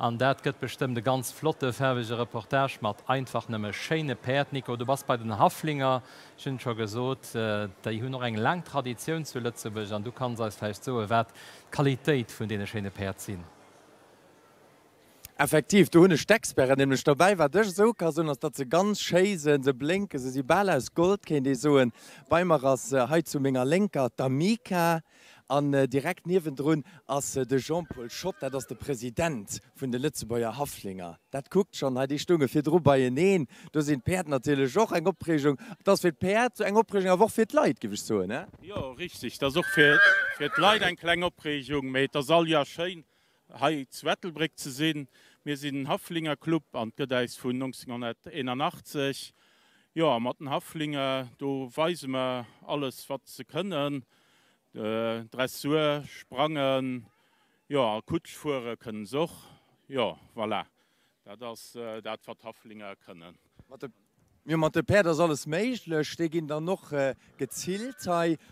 An dat gëtt bestimmt ganz flotte färbege Reportage mat einfach nëmme Schene Perd. Nico, du warst bei den Haflinger schon gesot, déi hunn noch eng lang Tradition zu Lützeburg an du kannst vielleicht so wat Qualität vun dee Schene Perd sinn. Effektiv du hunne Stecksperre nämlich dabei war dech so ass dat ze ganz chasen se blinke se si ball aus Gold ken die soen Weimar ass heit zu ménger Lenker Damika an direkt niewendrun ass de Jean-Paul Schott, dat ass de Präsident vun de Lützebauer Haflinger. Dat guckt schon die Stunge fir Dr bei neen, du sinn Perd natürlich joch eng Opregung, dats fir Perd zu eng Opregung woch fir Leiit gewich so ne? Ja richtig, da fir Leiit eng kleng Opregung méi da soll ja schein hai Zwettelbrick ze sinn. Wir sind ein Haflinger Club an Gedeis vun 1981. Ja mat den Haflinger do weisen wir alles wat ze können. Dressur, Sprangen, ja Kutschfuhre können soch. Ja voilà. Dat wat Haflinger können. Ja, mat de Pär das alles méiglech ste gin dann noch gezielt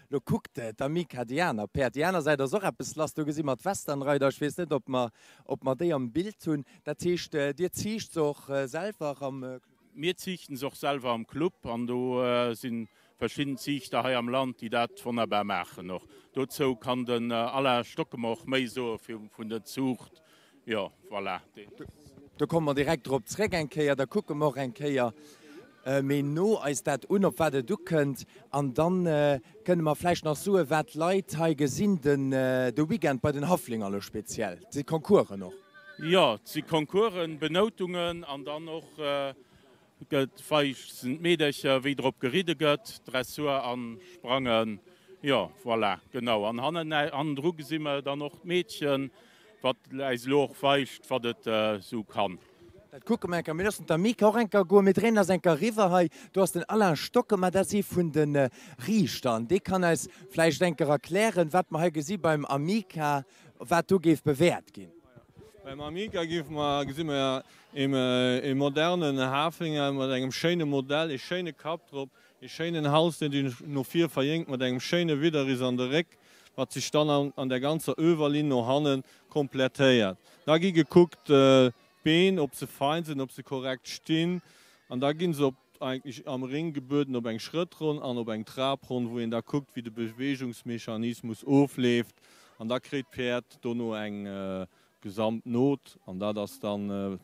lo guckte Damika Diana Per Diana se der so bis lass du gesi mat Westernreiter wees net op ma déi am Bild hunn dat techt Dir zicht soch selber am mir zichten soch selber am Club an du sinn verschieden Zichter ha am Land, die dat von der machen noch. Dozo kann den aller Stocke auch méi so vun der Zucht ja voilà. Du kom man direkt op d'Zré enkeier, der kucke mor enkeier. méi no als dat unopwerde du kënnt an dann kënne man flläich nach Sue wat Leiit ha gesinden de Weekend bei den Haflinger speziell. Sie Konkurre noch. Ja, sie Konkuren, Benotungen an dann noch gëtt feich sind Medecher wie op geride gëtt, Dressur an Sprangen. Ja voilà, genau an hannen an Drugesimme dann noch Mädchen, wat leis loch feicht wat et so kann. Dat gucke man kann der Mikarenker go mit Renner senker Riverhai, du hast den aller Stocke mat dat sie vun den Riestand. De kann als Fleischdenker erklären, wat man ha gesi beim Amika wat du geef bewährt gin. Beim Amika gif man gesinnmmer im modernen Hafinger mat engem Schene Modell, e Schene Kaptrop, e Schenen Haus, den du no 4 verjingt, mat engem Schene wieder is an der Reck, wat sich dann an der ganze Öwerlin no hannen komplettéiert. Da gi geguckt, ob sie fein sind, ob sie korrekt stehen. Und da gehen sie eigentlich am Ring gebürden, ob ein Schrittrun, an ob ein Trabrun, wo ihn da guckt, wie der Bewegungsmechanismus auflebt. Und da kriegt Pferd da nur eine Gesamtnot. Und da das dann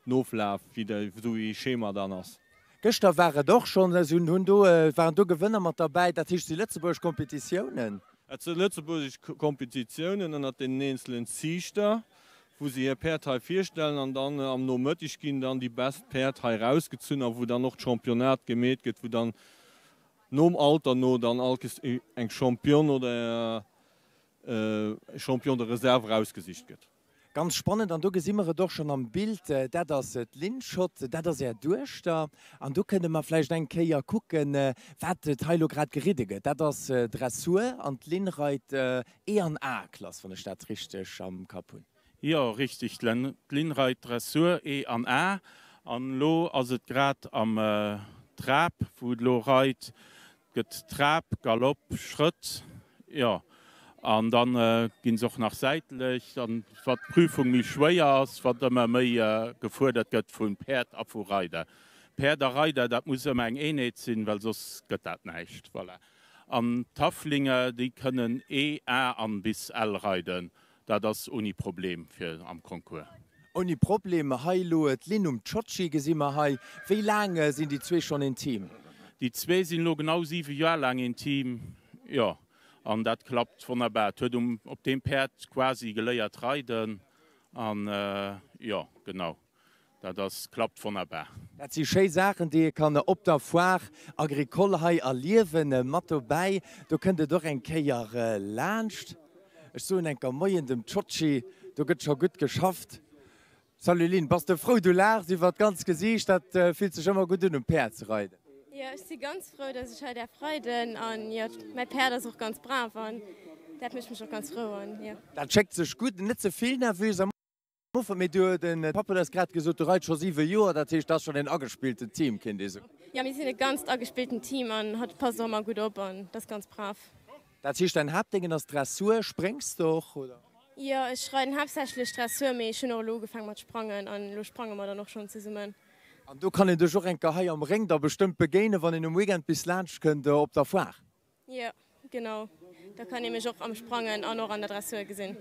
aufläuft, so wie Schema dann ist. Gestern waren doch schon, waren du Gewinner mit dabei, das ist die Lützeburg Kompetitionen. Die Lützeburg Kompetitionen und den einzelnen Zichter, wo sie ihr Pferd vorstellen und dann am Nomötig gehen dann die besten Pferd rausgezogen, wo dann noch Championat gemäht wird, wo dann noch im Alter noch dann ein Champion oder Champion der Reserve rausgesicht wird. Ganz spannend, und du siehst wir doch schon am Bild, das ist das Lindschott, das ist ja durch da. Und du könntest mal vielleicht ein Kehr gucken, was Teilo gerade geredet hat. Das ist Dressur und Linreit E&A-Klasse von der Stadt richtig am Kapun. Ja richtig, Linreit Dressur E&A. An lo as et grad am Trab, wo lo reit gëtt Trab, Galopp, Schritt. Ja. Und dann gehen sie auch nach seitlich, dann wat Prüfung mi schwéier ass, wat immer méi gefordert gëtt vun Pferd a vu Reiter. Pferdereiter, dat muss eng Eenheet sinn, weil sos gëtt dat neicht. Voilà. An Taflinge, die können A an bis L reiten, da das ohne Problem für am Konkurs. Ohne Probleme, Hailo, Linum Tschotschi gesimmer hai. Wie lange sind die zwei schon intim? Die zwei sind noch genau 7 Jahre lang intim. Ja. Und das klappt wunderbar. Auf dem Pferd quasi geleiert reiten. Und ja, genau. Das klappt wunderbar. Das sind schöne Sachen, die kann op der Foire agricole erleben. Matto bei, du könntest doch ein Kehr launcht. Ich so ein Moi in dem Tschotschi, du hast schon gut geschafft. Salulin, bist du froh, du lachst, sie wird ganz gesicht, das fühlt sich immer gut, um Pferd zu reiten. Ja, ich bin ganz froh, dass ich heute Freude und ja, mein Pferd ist auch ganz brav und das macht mich auch ganz froh. Und, ja. Das checkt sich gut, nicht so viel nervös. Mit du den Papa das gerade gesagt, du reitest schon 7 Jahre, das ist das schon ein angespieltes Team, Kind. So. Ja, wir sind ein ganz angespieltes Team und hat passt auch gut auf und das ist ganz brav. Das ist dein Hauptding in der Dressur, springst du doch, oder? Ja, ich schreie hauptsächlich Dressur, aber ich habe noch angefangen mit Sprangen und lo sprangen wir dann noch schon zusammen. Und du kann ich dich auch ein Gehei am Ring da bestimmt begegnen, wenn ich am Weekend bis Lunch könnte auf der Foire. Ja, genau. Da kann ich mich auch am Sprangen und auch an der Dressur gesehen.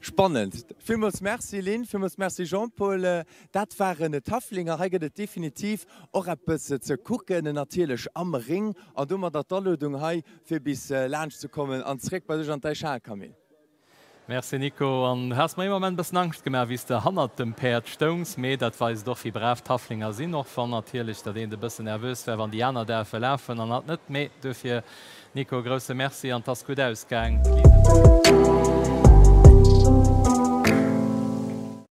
Spannend. Vielmals merci, Lynn, vielmals merci, Jean-Paul. Das waren Taflinger, heute definitiv auch etwas zu gucken, natürlich am Ring. Und du mit der Anladung für bis Lunch zu kommen und zurück bei dir an der Schale, Camille. Merci Nico an hast mir im moment bis angst gemerk wie der han dem Perd stos me dat weis doch wie brav Taflinger sinn noch van natürlich dat de bisssen nervs wann die Janner der verlaufen an hat net mé dofir Nico grosse Merci an das gut ausgang.